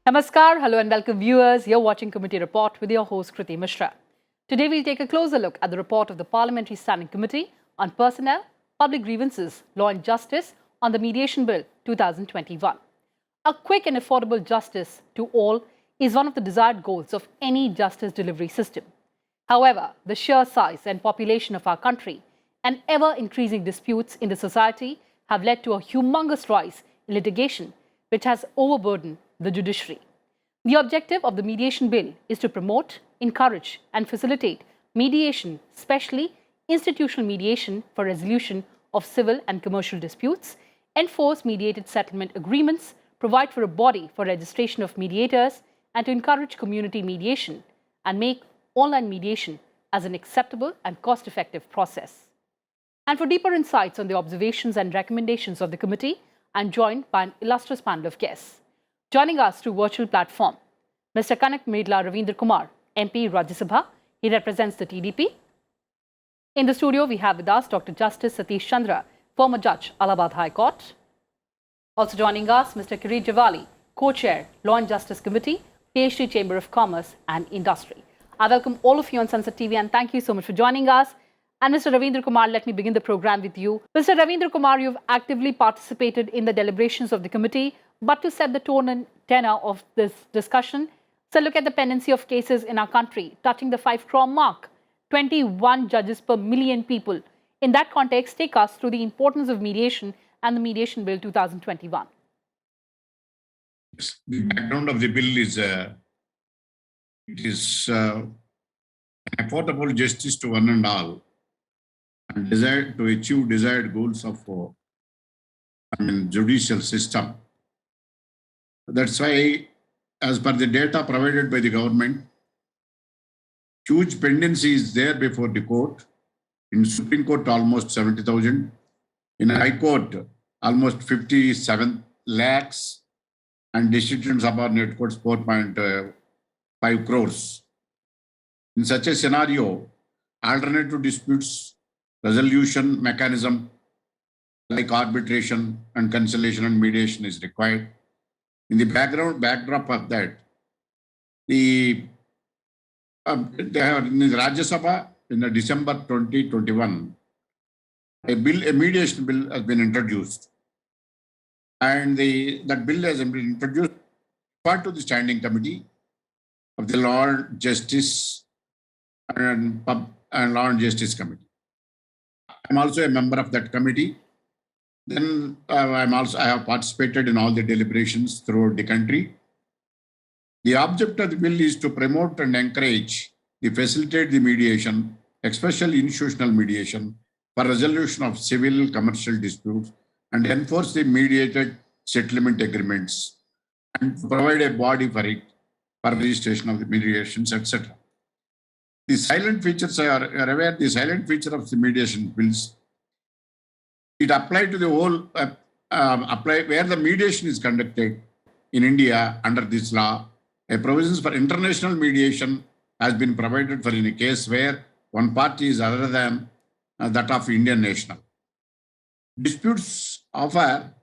Namaskar, hello and welcome viewers. You're watching Committee Report with your host Kriti Mishra. Today we'll take a closer look at the report of the Parliamentary Standing Committee on Personnel, Public Grievances, Law and Justice on the Mediation Bill 2021. A quick and affordable justice to all is one of the desired goals of any justice delivery system. However, the sheer size and population of our country and ever-increasing disputes in the society have led to a humongous rise in litigation, which has overburdened the judiciary. The objective of the Mediation Bill is to promote, encourage and facilitate mediation, especially institutional mediation for resolution of civil and commercial disputes, enforce mediated settlement agreements, provide for a body for registration of mediators, and to encourage community mediation and make online mediation as an acceptable and cost-effective process. And for deeper insights on the observations and recommendations of the committee, I'm joined by an illustrious panel of guests. Joining us through virtual platform, Mr. Kanak Medla Ravindra Kumar, MP Rajya Sabha. He represents the TDP. In the studio, we have with us Dr. Justice Satish Chandra, former judge, Allahabad High Court. Also joining us, Mr. Kriti Javali, co-chair, Law and Justice Committee, PhD Chamber of Commerce and Industry. I welcome all of you on Sansad TV and thank you so much for joining us. And Mr. Ravindra Kumar, let me begin the program with you. Mr. Ravindra Kumar, you've actively participated in the deliberations of the committee, but to set the tone and tenor of this discussion, so look at the pendency of cases in our country, touching the 5 crore mark, 21 judges per million people. In that context, take us through the importance of mediation and the Mediation Bill 2021. The background of the bill is affordable justice to one and all, and desire to achieve desired goals of judicial system. That's why, as per the data provided by the government, huge pendency is there before the court. In Supreme Court, almost 70,000. In High Court, almost 57 lakhs. And district and subordinate courts, 4.5 crores. In such a scenario, alternative disputes resolution mechanism like arbitration and conciliation and mediation is required. In the backdrop of that, they have in the Rajya Sabha in the December 2021, a mediation bill has been introduced. And that bill has been introduced part to the Standing Committee of the Law, Justice and Law and Justice Committee. I'm also a member of that committee. Then I have participated in all the deliberations throughout the country. The object of the bill is to promote and encourage facilitate the mediation, especially institutional mediation, for resolution of civil commercial disputes and enforce the mediated settlement agreements and provide a body for it for registration of the mediations, etc. The silent features are aware. The silent feature of the mediation bills, it applied to the whole where the mediation is conducted in India under this law. A provisions for international mediation has been provided for in a case where one party is other than that of Indian national. Disputes offer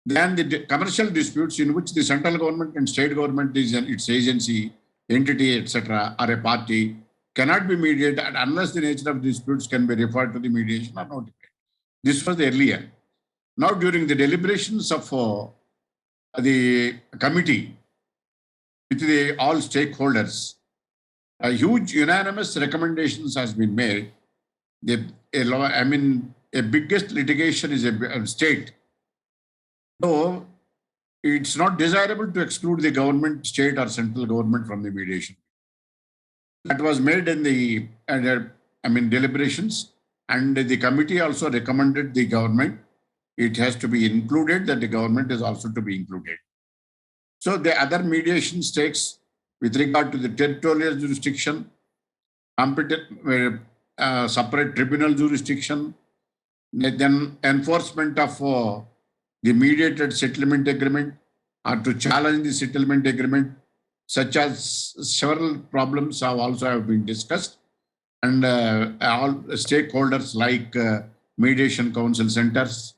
than the commercial disputes in which the central government and state government is its agency, entity, etc., or a party cannot be mediated unless the nature of disputes can be referred to the mediation or notified. This was earlier. Now, during the deliberations of the committee with all stakeholders, a huge unanimous recommendations has been made. A biggest litigation is a state. So it's not desirable to exclude the government, state or central government from the mediation. That was made in the deliberations, and the committee also recommended the government. It has to be included, that the government is also to be included. So the other mediation stakes with regard to the territorial jurisdiction, competent separate tribunal jurisdiction, then enforcement of the mediated settlement agreement or to challenge the settlement agreement, such as several problems have been discussed, and all stakeholders like mediation council centers,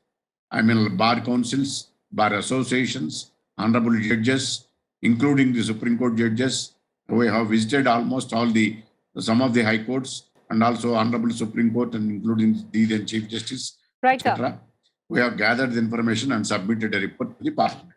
bar councils, bar associations, honorable judges, including the Supreme Court judges. We have visited almost some of the high courts and also honorable Supreme Court and including the then Chief Justice, Right, sir. etc. We have gathered the information and submitted a report to the Parliament.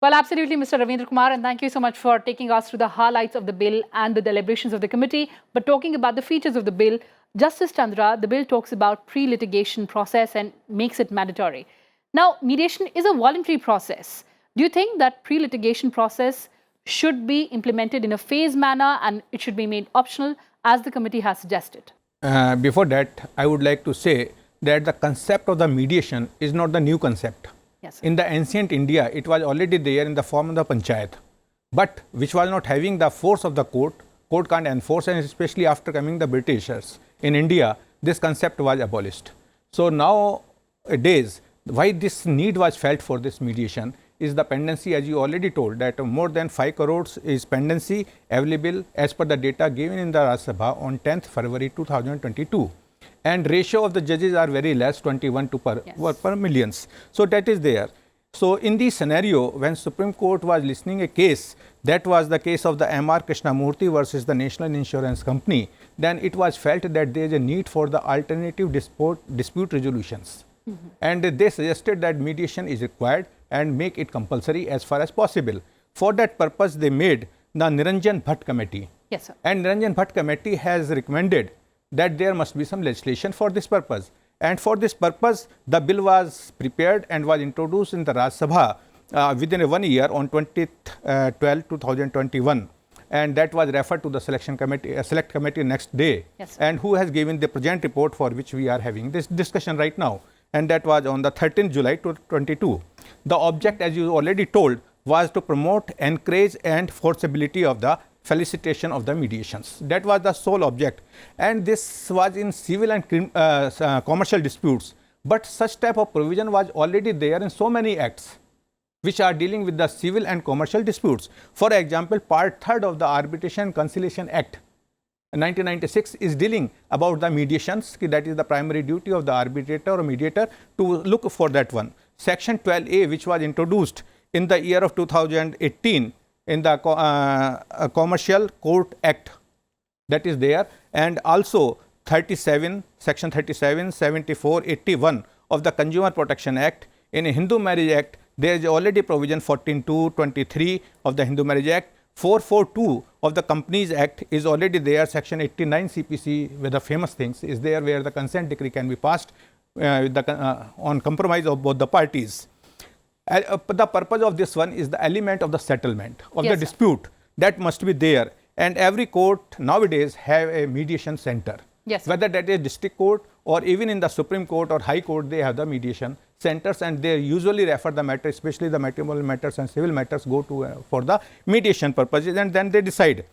Well, absolutely, Mr. Ravindra Kumar, and thank you so much for taking us through the highlights of the bill and the deliberations of the committee. But talking about the features of the bill, Justice Chandra, the bill talks about pre-litigation process and makes it mandatory. Now, mediation is a voluntary process. Do you think that pre-litigation process should be implemented in a phased manner and it should be made optional, as the committee has suggested? Before that, I would like to say that the concept of the mediation is not the new concept. Yes, sir. In the ancient India, it was already there in the form of the panchayat, but which was not having the force of the court. Court can't enforce, and especially after coming the Britishers in India, this concept was abolished. So nowadays, why this need was felt for this mediation is the pendency, as you already told, that more than 5 crores is pendency available as per the data given in the Rajya Sabha on 10th February 2022. And ratio of the judges are very less, 21 to per millions. So that is there. So in this scenario, when Supreme Court was listening a case, that was the case of the M.R. Krishnamurthy versus the National Insurance Company, then it was felt that there is a need for the alternative dispute resolutions. And they suggested that mediation is required and make it compulsory as far as possible. For that purpose, they made the Niranjan Bhatt Committee. Yes, sir. And Niranjan Bhatt Committee has recommended that there must be some legislation for this purpose. And for this purpose, the bill was prepared and was introduced in the Rajya Sabha within 1 year on 20th 12, 2021. And that was referred to the select committee next day. Yes, sir. And who has given the present report for which we are having this discussion right now. And that was on the 13th July 2022. The object, as you already told, was to promote, encourage and forcibility of the felicitation of the mediations. That was the sole object. And this was in civil and commercial disputes. But such type of provision was already there in so many acts which are dealing with the civil and commercial disputes. For example, Part 3rd of the Arbitration and Conciliation Act 1996 is dealing about the mediations, that is the primary duty of the arbitrator or mediator to look for that one. Section 12A, which was introduced in the year of 2018 in the Commercial Court Act, that is there, and also 37, Section 37, 74, 81 of the Consumer Protection Act. In a Hindu Marriage Act, there is already provision 14.2, 23 of the Hindu Marriage Act. 442 of the Companies Act is already there. Section 89 CPC, where the famous things is there, where the consent decree can be passed on compromise of both the parties. The purpose of this one is the element of the settlement of the dispute that must be there. And every court nowadays have a mediation center. Yes, whether that is district court or even in the Supreme Court or High Court, they have the mediation centers, and they usually refer the matter, especially the matrimonial matters and civil matters, go to for the mediation purposes, and then they decide.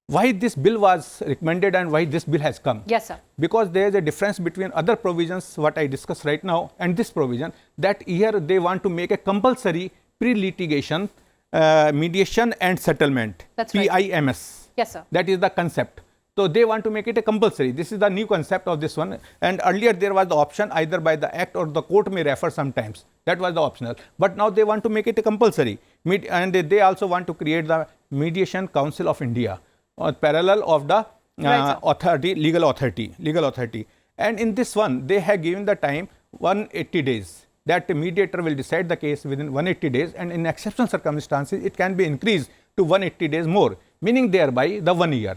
Why this bill was recommended and why this bill has come? Yes, sir. Because there is a difference between other provisions, what I discussed right now, and this provision, that here they want to make a compulsory pre-litigation mediation and settlement. That's right. PIMS. Yes, sir. That is the concept. So they want to make it a compulsory. This is the new concept of this one. And earlier there was the option either by the act or the court may refer sometimes. That was the optional. But now they want to make it a compulsory. And they also want to create the Mediation Council of India, or parallel of the authority, legal authority. And in this one, they have given the time 180 days. That the mediator will decide the case within 180 days, and in exceptional circumstances, it can be increased to 180 days more, meaning thereby the 1 year.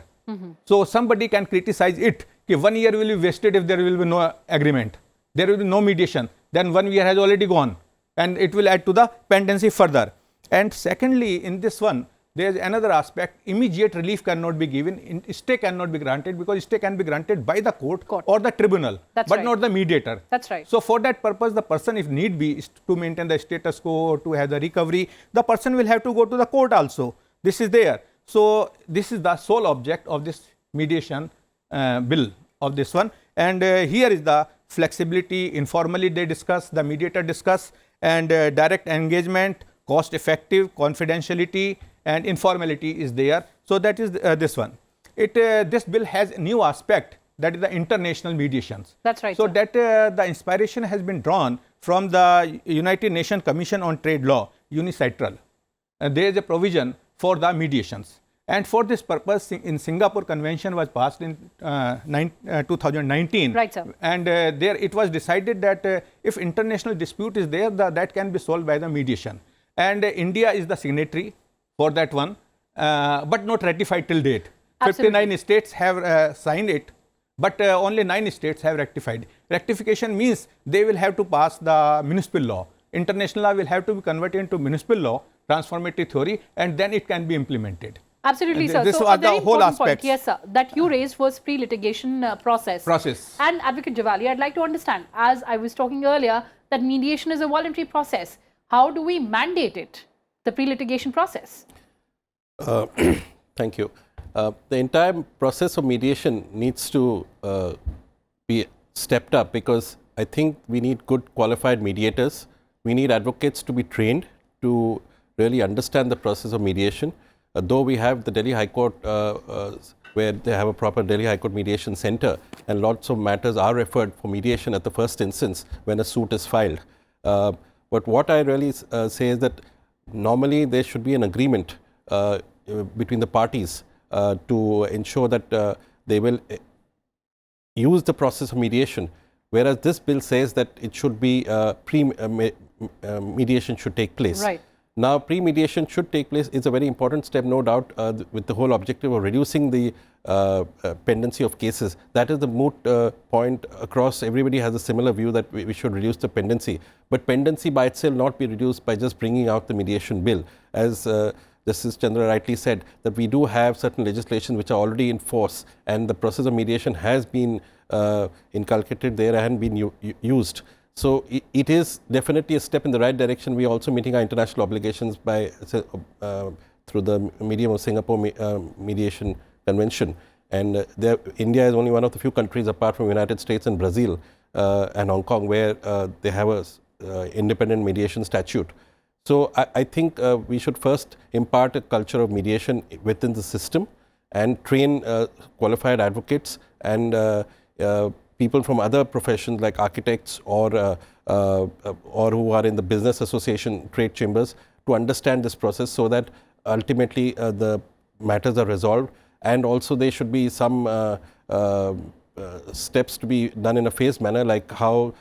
So somebody can criticize it, that 1 year will be wasted if there will be no agreement, there will be no mediation, then 1 year has already gone, and it will add to the pendency further. And secondly, in this one, there is another aspect: immediate relief cannot be given, stay cannot be granted, because stay can be granted by the court. Or the tribunal, but not the mediator. That's right. So for that purpose, the person, if need be, is to maintain the status quo or to have the recovery, the person will have to go to the court also. This is there. So this is the sole object of this mediation bill of this one. And here is the flexibility. Informally they discuss, the mediator discuss, and direct engagement, cost effective, confidentiality and informality is there. So that is this one. This bill has a new aspect, that is the international mediations. That's right. So sir. that the inspiration has been drawn from the United Nations Commission on Trade Law, UNICITRAL. there is a provision for the mediations. And for this purpose, in Singapore Convention was passed in 2019. Right, sir. And there it was decided that if international dispute is there, that can be solved by the mediation. And India is the signatory for that one, but not ratified till date. Absolutely. 59 states have signed it, but only 9 states have ratified. Ratification means they will have to pass the municipal law. International law will have to be converted into municipal law, transformative theory, and then it can be implemented. Absolutely, sir. This so was a very the whole important point, aspects. yes, sir, that you raised was pre-litigation process. And Advocate Javali, I'd like to understand, as I was talking earlier, that mediation is a voluntary process. How do we mandate it, the pre-litigation process? Thank you. The entire process of mediation needs to be stepped up, because I think we need good qualified mediators. We need advocates to be trained to really understand the process of mediation. Though we have the Delhi High Court, where they have a proper Delhi High Court mediation center, and lots of matters are referred for mediation at the first instance when a suit is filed. But what I really say is that normally there should be an agreement between the parties to ensure that they will use the process of mediation, whereas this bill says that it should be mediation should take place. Right. Now, pre-mediation should take place. It's a very important step, no doubt, with the whole objective of reducing the pendency of cases. That is the moot point across. Everybody has a similar view that we should reduce the pendency. But pendency by itself not be reduced by just bringing out the mediation bill. As Justice Chandra rightly said, that we do have certain legislation which are already in force, and the process of mediation has been inculcated there and been used. So it is definitely a step in the right direction. We are also meeting our international obligations by through the medium of Singapore Mediation Convention. And India is only one of the few countries apart from United States and Brazil and Hong Kong where they have a independent mediation statute. So I think we should first impart a culture of mediation within the system and train qualified advocates and people from other professions like architects or who are in the business association trade chambers to understand this process, so that ultimately the matters are resolved. And also there should be some steps to be done in a phased manner, like how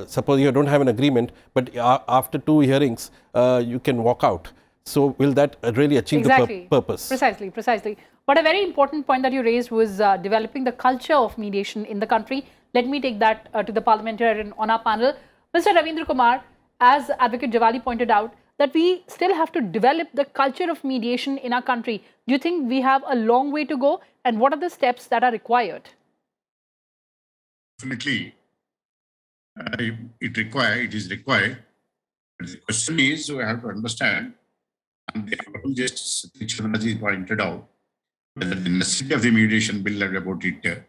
suppose you don't have an agreement, but after 2 hearings you can walk out. So will that really achieve the purpose? Precisely. But a very important point that you raised was developing the culture of mediation in the country. Let me take that to the parliamentarian on our panel. Mr. Ravindra Kumar, as Advocate Javali pointed out, that we still have to develop the culture of mediation in our country. Do you think we have a long way to go, and what are the steps that are required? Definitely, it is required. But the question is, we have to understand, and the Honorable Justice Chandra pointed out, whether the necessity of the mediation bill and about it.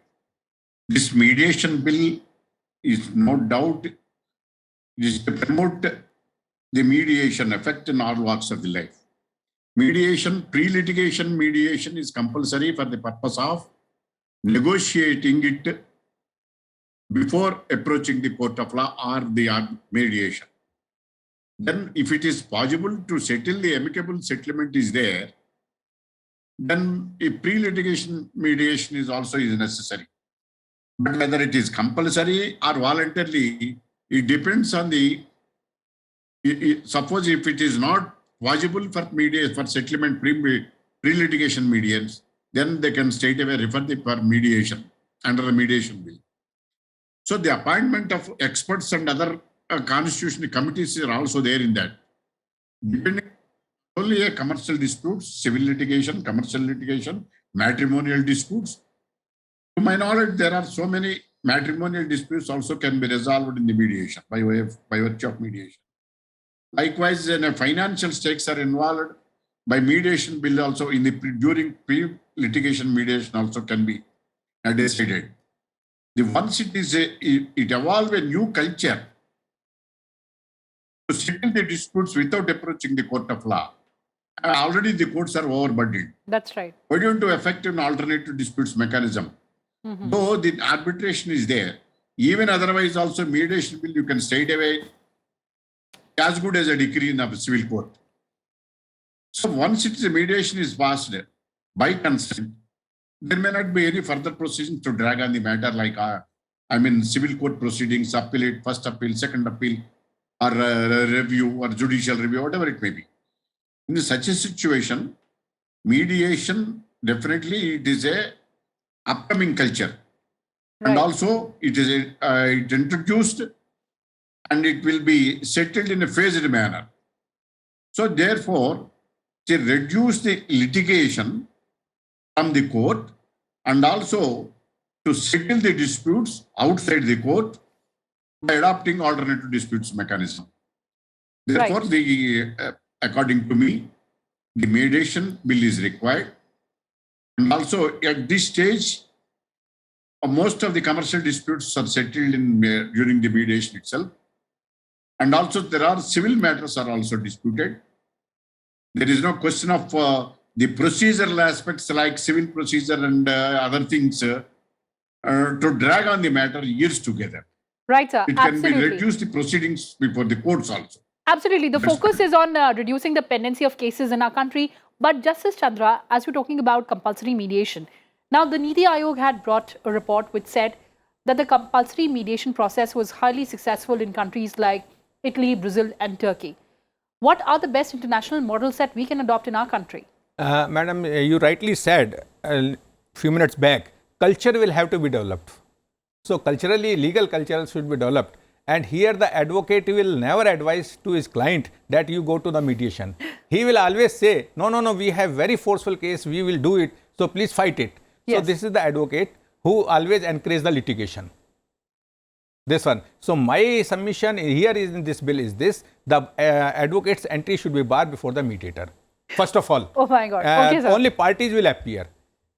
This mediation bill is no doubt is to promote the mediation effect in all walks of the life. Mediation, pre-litigation mediation is compulsory for the purpose of negotiating it before approaching the court of law or the mediation. Then if it is possible to settle, the amicable settlement is there, then a pre-litigation mediation is also necessary. But whether it is compulsory or voluntarily, it depends on the, suppose if it is not possible for settlement pre-litigation medians, then they can straight away refer for mediation under the mediation bill. So the appointment of experts and other constitutional committees are also there in that. Depending only a commercial disputes, civil litigation, commercial litigation, matrimonial disputes. To my knowledge, there are so many matrimonial disputes also can be resolved in the mediation by virtue of mediation. Likewise, when financial stakes are involved, by mediation bill also during pre-litigation mediation also can be decided. Once it evolves a new culture to settle the disputes without approaching the court of law. Already the courts are overburdened. That's right. Why don't you effect an alternative disputes mechanism? Though the arbitration is there, even otherwise also mediation bill you can straight away as good as a decree in a civil court. So once mediation is passed by consent, there may not be any further proceedings to drag on the matter like, civil court proceedings, appellate, first appeal, second appeal, or review or judicial review, whatever it may be. In such a situation, mediation, definitely it is a upcoming culture. Right. And also it is it introduced and it will be settled in a phased manner. So therefore, to reduce the litigation from the court and also to settle the disputes outside the court by adopting alternative disputes mechanism. Therefore, according to me, the mediation bill is required. And also at this stage, most of the commercial disputes are settled during the mediation itself. And also there are civil matters are also disputed. There is no question of the procedural aspects like civil procedure and other things to drag on the matter years together. Right, sir. It can be reduced the proceedings before the courts also. Absolutely. The focus is on reducing the pendency of cases in our country. But Justice Chandra, as we're talking about compulsory mediation, now the Niti Aayog had brought a report which said that the compulsory mediation process was highly successful in countries like Italy, Brazil and Turkey. What are the best international models that we can adopt in our country? Madam, you rightly said a few minutes back, culture will have to be developed. So culturally, legal culture should be developed. And here the advocate will never advise to his client that you go to the mediation. He will always say, no, we have very forceful case, we will do it, so please fight it. Yes. So this is the advocate who always encourages the litigation. This one. So my submission here is in this bill is this, the advocate's entry should be barred before the mediator. First of all. Oh my God. Okay, sir. Only parties will appear.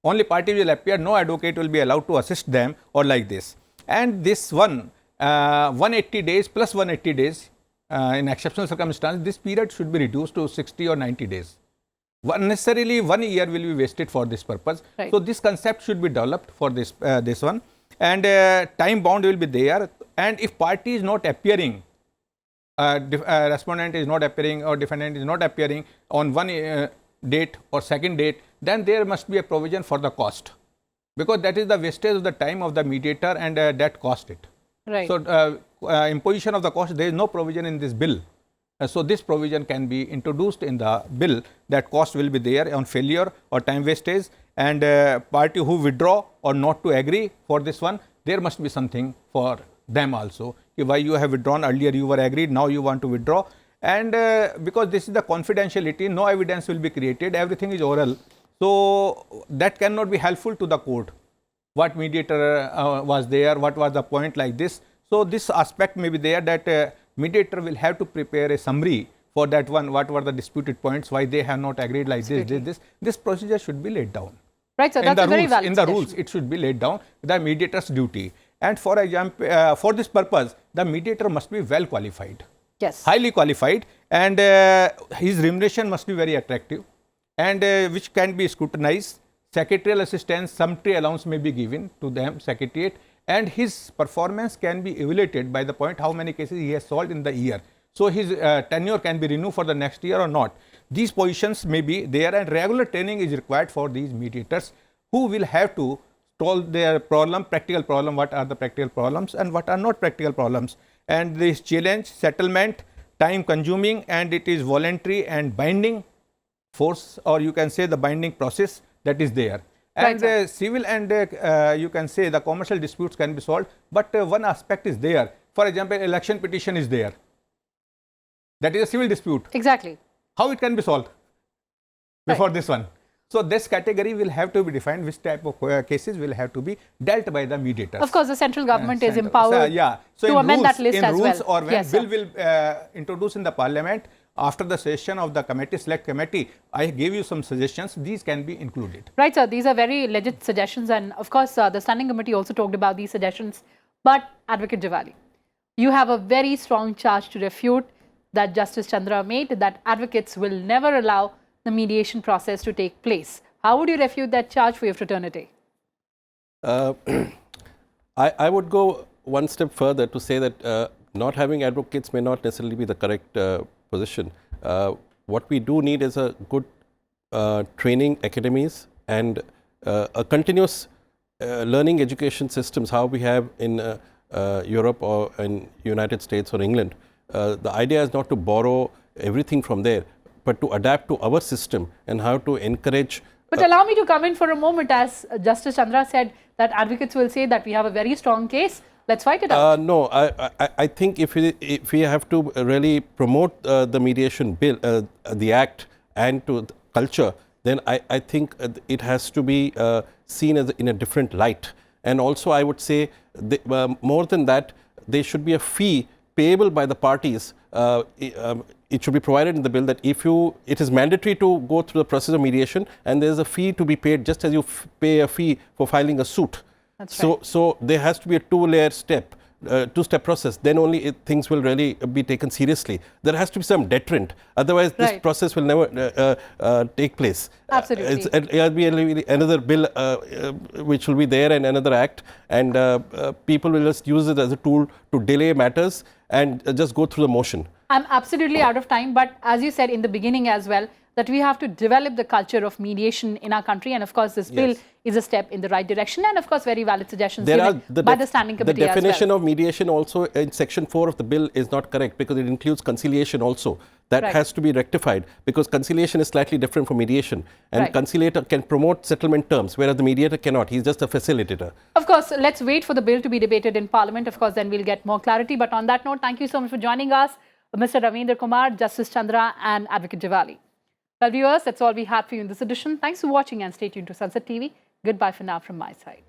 Only parties will appear, no advocate will be allowed to assist them or like this. And this one, 180 days plus 180 days in exceptional circumstances, this period should be reduced to 60 or 90 days. Unnecessarily 1 year will be wasted for this purpose. Right. So this concept should be developed for this this one, and time bound will be there. And if party is not appearing, respondent is not appearing or defendant is not appearing on one date or second date, then there must be a provision for the cost, because that is the wastage of the time of the mediator and that cost it. Right. So imposition of the cost, there is no provision in this bill. So this provision can be introduced in the bill, that cost will be there on failure or time wastage, and party who withdraw or not to agree for this one, there must be something for them also. Why you have withdrawn earlier, you were agreed, now you want to withdraw, and because this is the confidentiality, no evidence will be created, everything is oral. So that cannot be helpful to the court. What mediator was there, what was the point like this. So this aspect may be there, that mediator will have to prepare a summary for that one, what were the disputed points, why they have not agreed like this. This procedure should be laid down. Right, sir. That's a very valid suggestion. In the rules, it should be laid down, the mediator's duty. And for example, for this purpose, the mediator must be well qualified. Yes. Highly qualified, and his remuneration must be very attractive, and which can be scrutinized. Secretarial assistance, sumptuary allowance may be given to them, secretariat, and his performance can be evaluated by the point how many cases he has solved in the year. So his tenure can be renewed for the next year or not. These positions may be there, and regular training is required for these mediators, who will have to solve their problem, practical problem, what are the practical problems and what are not practical problems. And this challenge, settlement, time consuming, and it is voluntary and binding force, or you can say the binding process that is there. And Right, civil and you can say the commercial disputes can be solved, but one aspect is there. For example, election petition is there. That is a civil dispute. Exactly. How it can be solved before this one? So this category will have to be defined, which type of cases will have to be dealt by the mediators. Of course, the central government is empowered to amend that list as well. In rules, or when bill will introduce in the parliament, after the session of the committee, select committee, I gave you some suggestions. These can be included. Right, sir. These are very legit suggestions. And of course, the standing committee also talked about these suggestions. But Advocate Javali, you have a very strong charge to refute that Justice Chandra made, that advocates will never allow the mediation process to take place. How would you refute that charge for your fraternity? I would go one step further to say that not having advocates may not necessarily be the correct position. What we do need is a good training academies and a continuous learning education systems, how we have in Europe or in United States or England. The idea is not to borrow everything from there, but to adapt to our system and how to encourage. But allow me to come in for a moment. As Justice Chandra said, that advocates will say that we have a very strong case. Let's fight it out. No, I think if we have to really promote the mediation bill, the act, and to the culture, then I think it has to be seen as in a different light. And also, I would say more than that, there should be a fee payable by the parties. It should be provided in the bill that it is mandatory to go through the process of mediation, and there is a fee to be paid just as you pay a fee for filing a suit. That's right. So there has to be a two-step process. Then only things will really be taken seriously. There has to be some deterrent. Otherwise, this process will never take place. Absolutely. It will be another bill which will be there and another act, and people will just use it as a tool to delay matters and just go through the motion. I'm absolutely out of time, but as you said in the beginning as well, that we have to develop the culture of mediation in our country, and of course this bill is a step in the right direction, and of course very valid suggestions given by the standing committee. The definition as well. of mediation also in section 4 of the bill is not correct, because it includes conciliation also. That has to be rectified, because conciliation is slightly different from mediation, and conciliator can promote settlement terms, whereas the mediator cannot. He's just a facilitator. Of course, let's wait for the bill to be debated in Parliament. Of course, then we'll get more clarity. But on that note, thank you so much for joining us, Mr. Ravindra Kumar, Justice Chandra, and Advocate Diwali. Well, viewers, that's all we had for you in this edition. Thanks for watching and stay tuned to Sansad TV. Goodbye for now from my side.